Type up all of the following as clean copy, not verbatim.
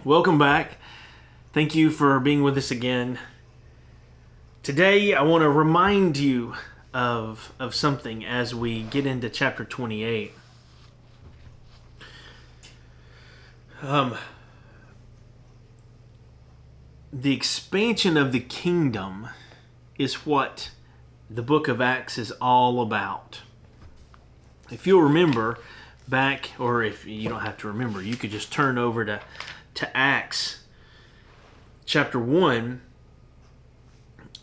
Welcome back. Thank you for being with us again. Today I want to remind you of something as we get into chapter 28. The expansion of the kingdom is what the book of Acts is all about. If you'll remember back, or if you don't have to remember, you could just turn over to Acts chapter 1,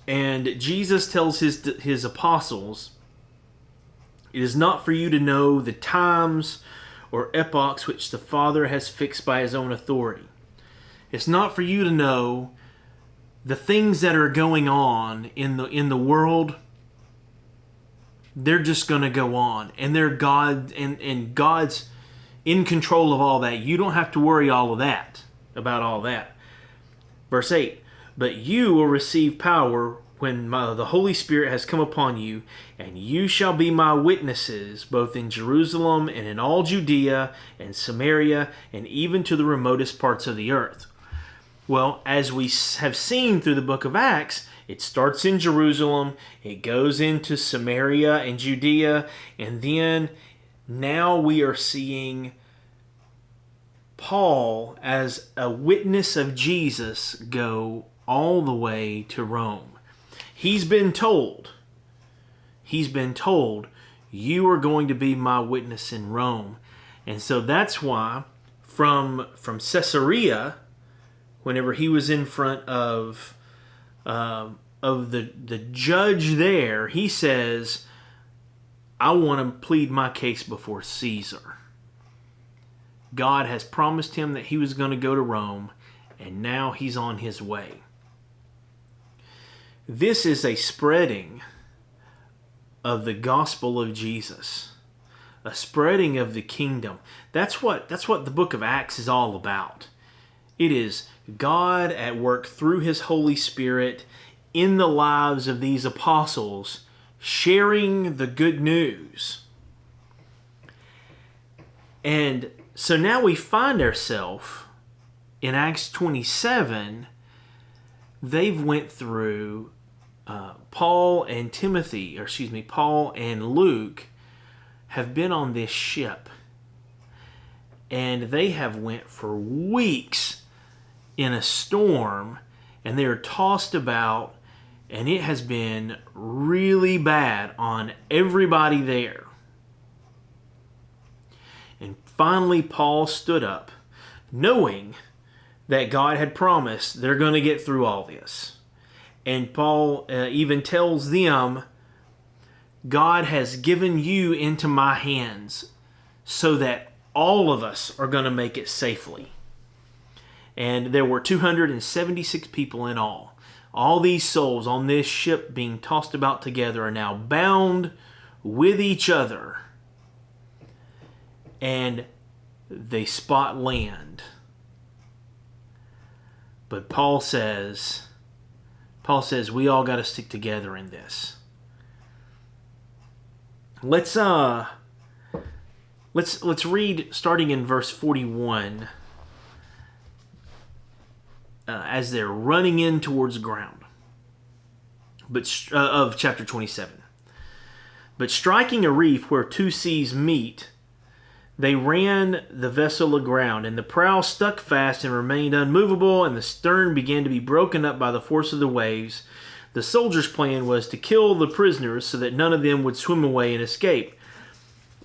and Jesus tells his apostles, "It is not for you to know the times or epochs which the Father has fixed by his own authority." It's not for you to know the things that are going on in the world. They're just going to go on, and they're God, and God's in control of all that. You don't have to worry about all that. Verse 8, "But you will receive power when the Holy Spirit has come upon you, and you shall be my witnesses both in Jerusalem and in all Judea and Samaria and even to the remotest parts of the earth." Well, as we have seen through the book of Acts, it starts in Jerusalem, it goes into Samaria and Judea, and then now we are seeing Paul as a witness of Jesus go all the way to Rome. He's been told, you are going to be my witness in Rome. And so that's why from Caesarea, whenever he was in front of the judge there, he says, "I want to plead my case before Caesar." God has promised him that he was going to go to Rome, and now he's on his way. This is a spreading of the gospel of Jesus, a spreading of the kingdom. That's what the book of Acts is all about. It is God at work through his Holy Spirit in the lives of these apostles, sharing the good news. And so now we find ourselves in Acts 27. They've went through Paul and Luke have been on this ship, and they have went for weeks in a storm, and they are tossed about, and it has been really bad on everybody there. And finally Paul stood up, knowing that God had promised they're going to get through all this. And Paul even tells them, "God has given you into my hands so that all of us are going to make it safely." And there were 276 people in all. All these souls on this ship being tossed about together are now bound with each other. And they spot land. But Paul says, we all got to stick together in this. Let's read starting in verse 41. As they're running in towards ground, of chapter 27. "But striking a reef where two seas meet, they ran the vessel aground, and the prow stuck fast and remained unmovable, and the stern began to be broken up by the force of the waves. The soldiers' plan was to kill the prisoners so that none of them would swim away and escape.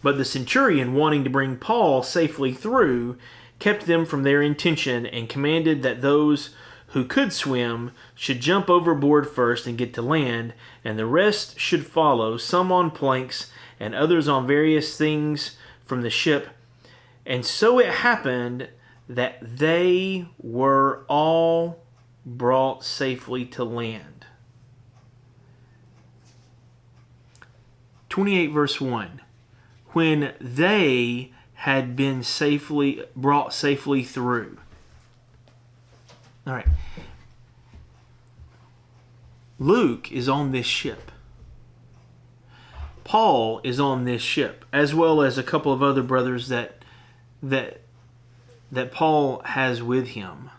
But the centurion, wanting to bring Paul safely through, kept them from their intention, and commanded that those who could swim should jump overboard first and get to land, and the rest should follow, some on planks and others on various things from the ship. And so it happened that they were all brought safely to land." 28 verse 1. "When they had been brought safely through." All right. Luke is on this ship. Paul is on this ship, as well as a couple of other brothers that that Paul has with him.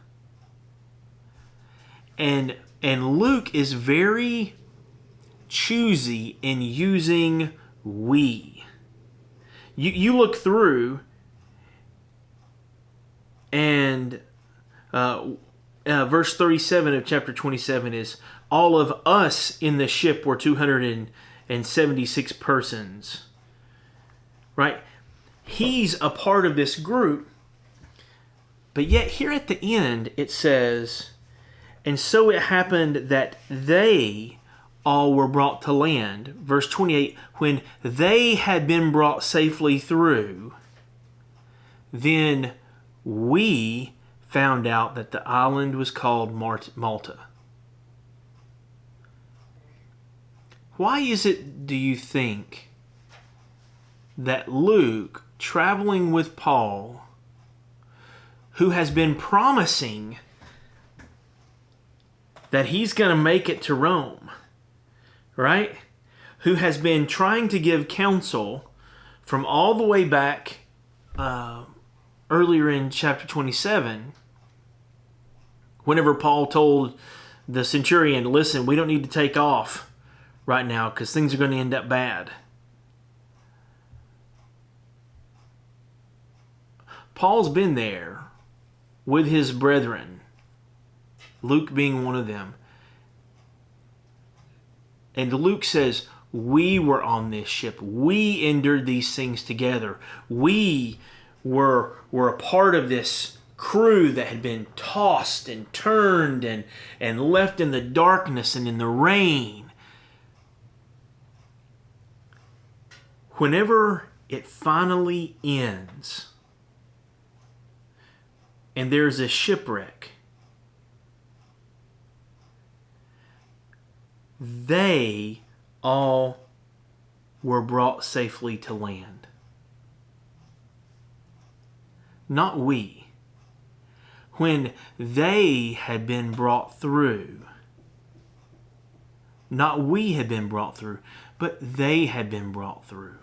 And Luke is very choosy in using we. You look through and verse 37 of chapter 27 is, all of us in the ship were 276 persons. Right? He's a part of this group. But yet here at the end it says, and so it happened that they all were brought to land. Verse 28, when they had been brought safely through, then we found out that the island was called Malta. Why is it, do you think, that Luke, traveling with Paul, who has been promising that he's going to make it to Rome, right? Who has been trying to give counsel from all the way back earlier in chapter 27, whenever Paul told the centurion, listen, we don't need to take off right now because things are going to end up bad. Paul's been there with his brethren, Luke being one of them. And Luke says, we were on this ship. We endured these things together. We were a part of this crew that had been tossed and turned and left in the darkness and in the rain. Whenever it finally ends and there's a shipwreck, they all were brought safely to land. Not we. When they had been brought through, not we had been brought through, but they had been brought through.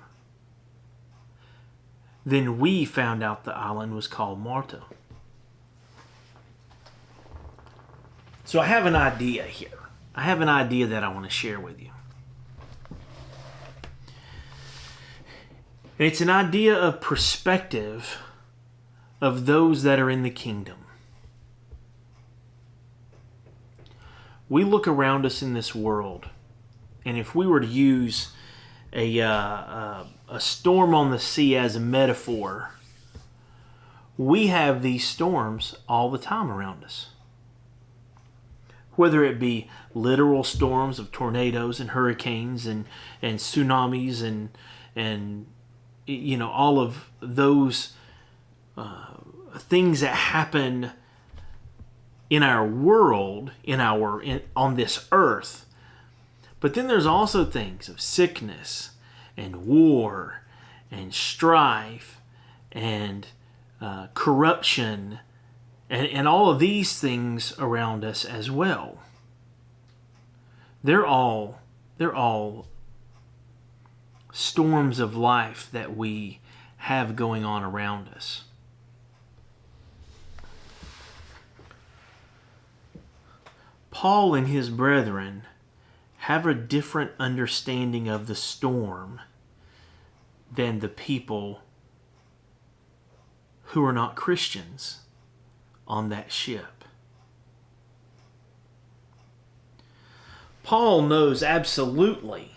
Then we found out the island was called Malta. So I have an idea here. I have an idea that I want to share with you. And it's an idea of perspective of those that are in the kingdom. We look around us in this world, and if we were to use a storm on the sea as a metaphor, we have these storms all the time around us. Whether it be literal storms of tornadoes and hurricanes and tsunamis and you know, all of those things that happen in our world, on this earth. But then there's also things of sickness and war and strife and corruption and all of these things around us as well. They're all storms of life that we have going on around us. Paul and his brethren have a different understanding of the storm than the people who are not Christians on that ship. Paul knows absolutely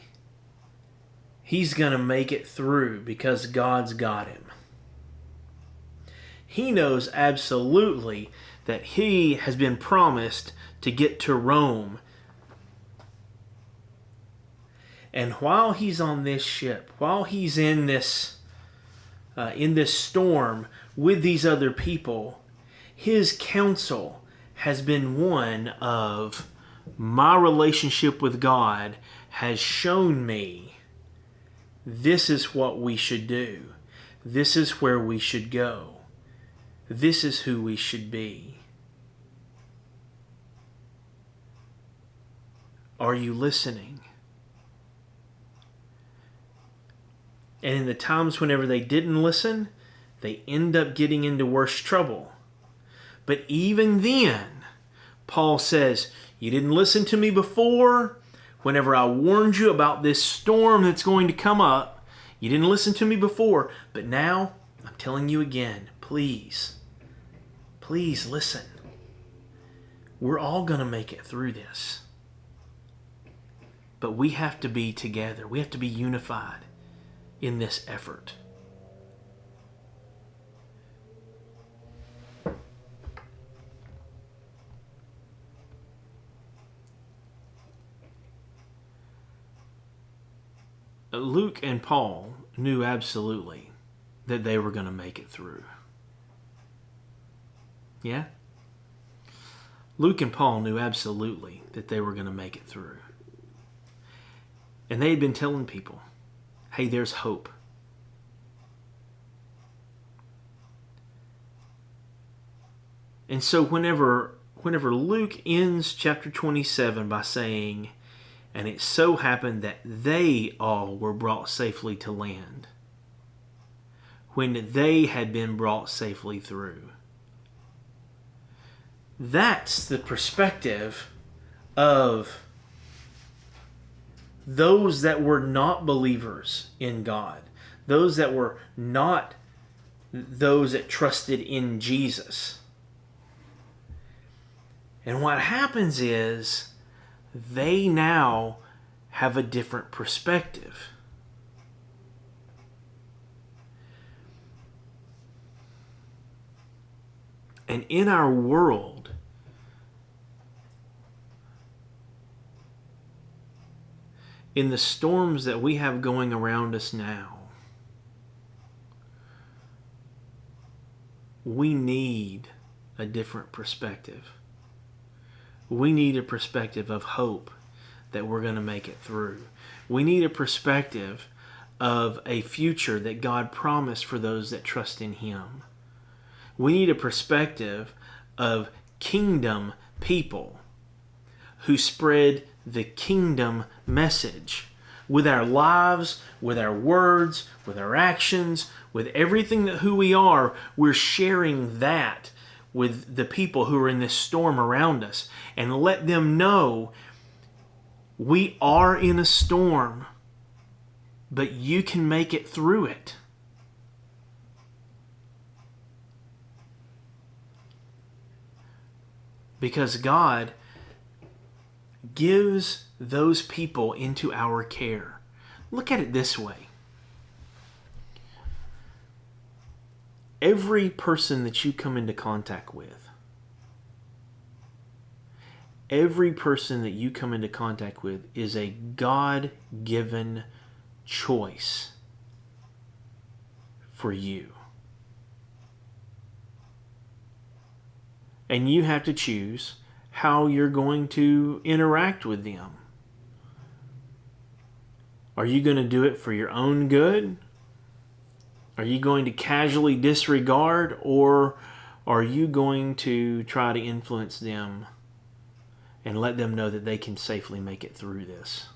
he's going to make it through because God's got him. He knows absolutely that he has been promised to get to Rome. And while he's on this ship, while he's in this storm with these other people, his counsel has been one of, my relationship with God has shown me this is what we should do. This is where we should go. This is who we should be. Are you listening? And in the times whenever they didn't listen, they end up getting into worse trouble. But even then, Paul says, you didn't listen to me before. Whenever I warned you about this storm that's going to come up, you didn't listen to me before. But now, I'm telling you again, please listen. We're all going to make it through this. But we have to be together. We have to be unified in this effort. Luke and Paul knew absolutely that they were going to make it through. Yeah? Luke and Paul knew absolutely that they were going to make it through. And they had been telling people, hey, there's hope. And so whenever Luke ends chapter 27 by saying, and it so happened that they all were brought safely to land, when they had been brought safely through. That's the perspective of those that were not believers in God, those that were not those that trusted in Jesus. And what happens is they now have a different perspective. And in our world, in the storms that we have going around us now, we need a different perspective. We need a perspective of hope that we're going to make it through. We need a perspective of a future that God promised for those that trust in Him. We need a perspective of kingdom people who spread the kingdom message with our lives, with our words, with our actions, with everything that who we are. We're sharing that with the people who are in this storm around us, and let them know we are in a storm, but you can make it through it. Because God gives those people into our care. Look at it this way. Every person that you come into contact with, is a God-given choice for you. And you have to choose how you're going to interact with them. Are you going to do it for your own good? Are you going to casually disregard, or are you going to try to influence them and let them know that they can safely make it through this?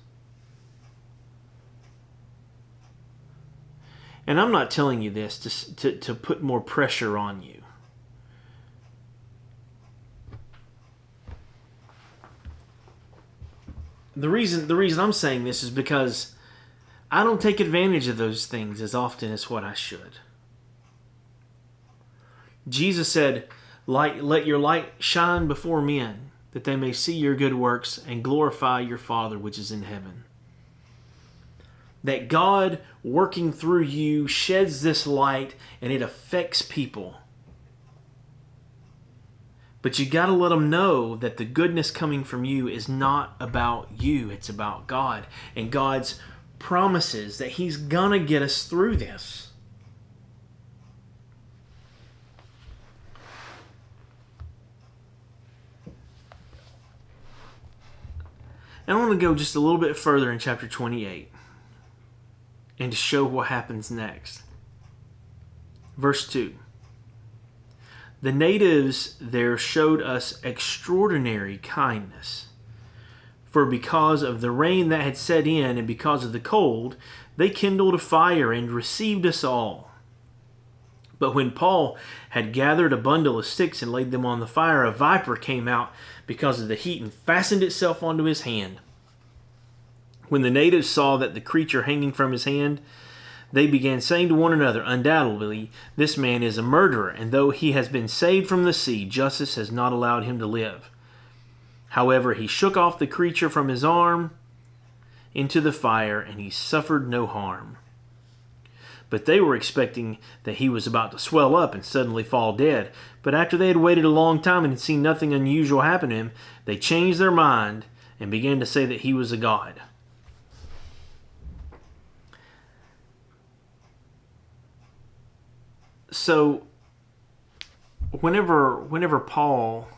And I'm not telling you this to put more pressure on you. The reason I'm saying this is because I don't take advantage of those things as often as what I should. Jesus said, let your light shine before men, that they may see your good works and glorify your Father which is in heaven. That God working through you sheds this light and it affects people. But you got to let them know that the goodness coming from you is not about you. It's about God and God's promises that He's gonna get us through this. And I want to go just a little bit further in chapter 28 and to show what happens next. Verse 2. The natives there showed us extraordinary kindness. For because of the rain that had set in and because of the cold, they kindled a fire and received us all. But when Paul had gathered a bundle of sticks and laid them on the fire, a viper came out because of the heat and fastened itself onto his hand. When the natives saw that the creature hanging from his hand, they began saying to one another, "Undoubtedly, this man is a murderer, and though he has been saved from the sea, justice has not allowed him to live." However, he shook off the creature from his arm into the fire, and he suffered no harm. But they were expecting that he was about to swell up and suddenly fall dead. But after they had waited a long time and had seen nothing unusual happen to him, they changed their mind and began to say that he was a god. So, whenever Paul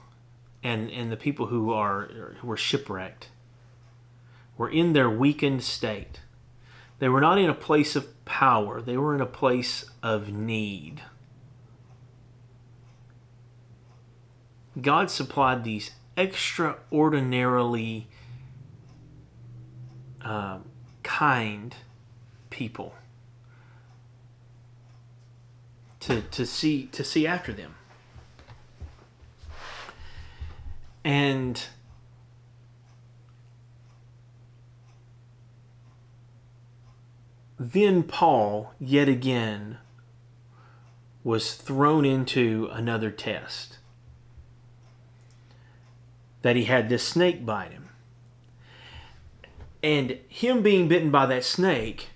and the people who were shipwrecked were in their weakened state, they were not in a place of power. They were in a place of need. God supplied these extraordinarily kind people to see after them. And then Paul, yet again, was thrown into another test. That he had this snake bite him. And him being bitten by that snake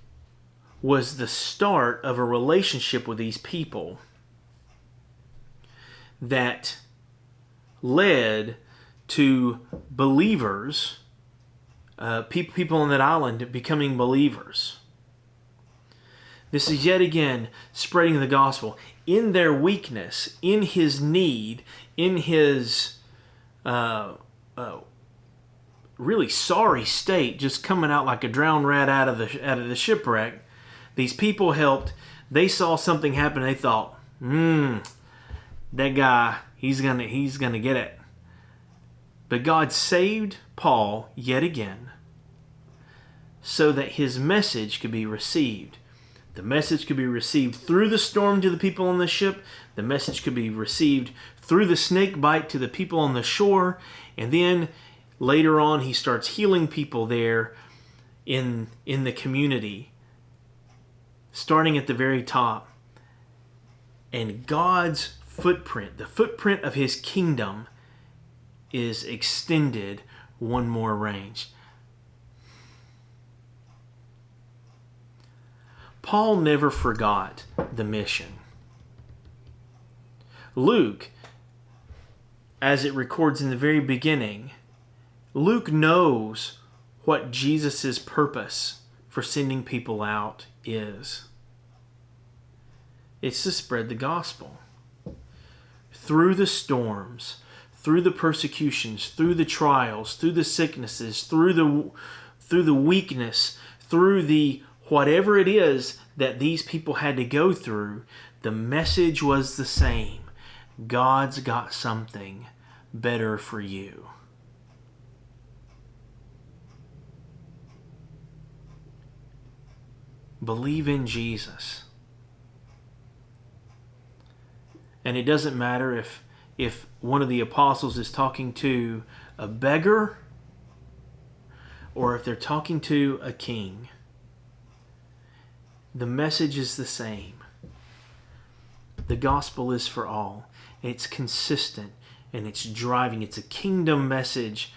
was the start of a relationship with these people that led to believers, people on that island becoming believers. This is yet again spreading the gospel in their weakness, in his need, in his really sorry state, just coming out like a drowned rat out of the shipwreck. These people helped. They saw something happen. They thought, that guy, he's gonna get it. But God saved Paul yet again, so that his message could be received. The message could be received through the storm to the people on the ship. The message could be received through the snake bite to the people on the shore. And then later on, he starts healing people there in the community, starting at the very top. And God's footprint, the footprint of his kingdom, is extended one more range. Paul never forgot the mission. Luke, as it records in the very beginning, Luke knows what Jesus' purpose for sending people out is. It's to spread the gospel. Through the storms, through the persecutions, through the trials, through the sicknesses, through the weakness, through the whatever it is that these people had to go through, the message was the same. God's got something better for you. Believe in Jesus. And it doesn't matter if one of the apostles is talking to a beggar or if they're talking to a king. The message is the same. The gospel is for all. It's consistent and it's driving. It's a kingdom message,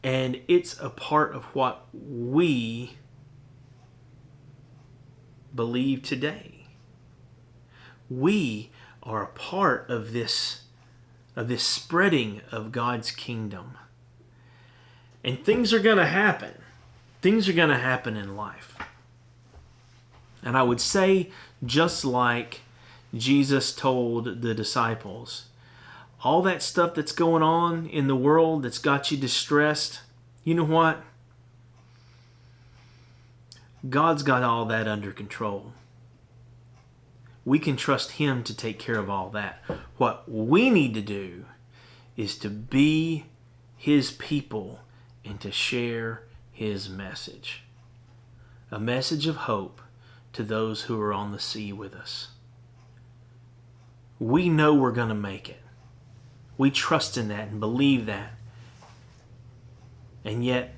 and it's a part of what we believe today. We are a part of this spreading of God's kingdom. And things are going to happen. Things are going to happen in life. And I would say, just like Jesus told the disciples, all that stuff that's going on in the world that's got you distressed, you know what? God's got all that under control. We can trust Him to take care of all that. What we need to do is to be His people and to share His message. A message of hope to those who are on the sea with us. We know we're going to make it. We trust in that and believe that. And yet,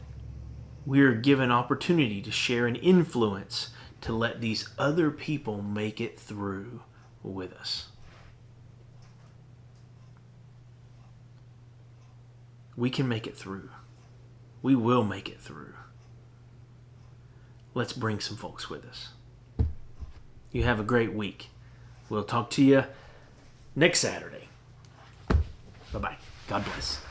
we are given opportunity to share an influence to let these other people make it through with us. We can make it through. We will make it through. Let's bring some folks with us. You have a great week. We'll talk to you next Saturday. Bye-bye. God bless.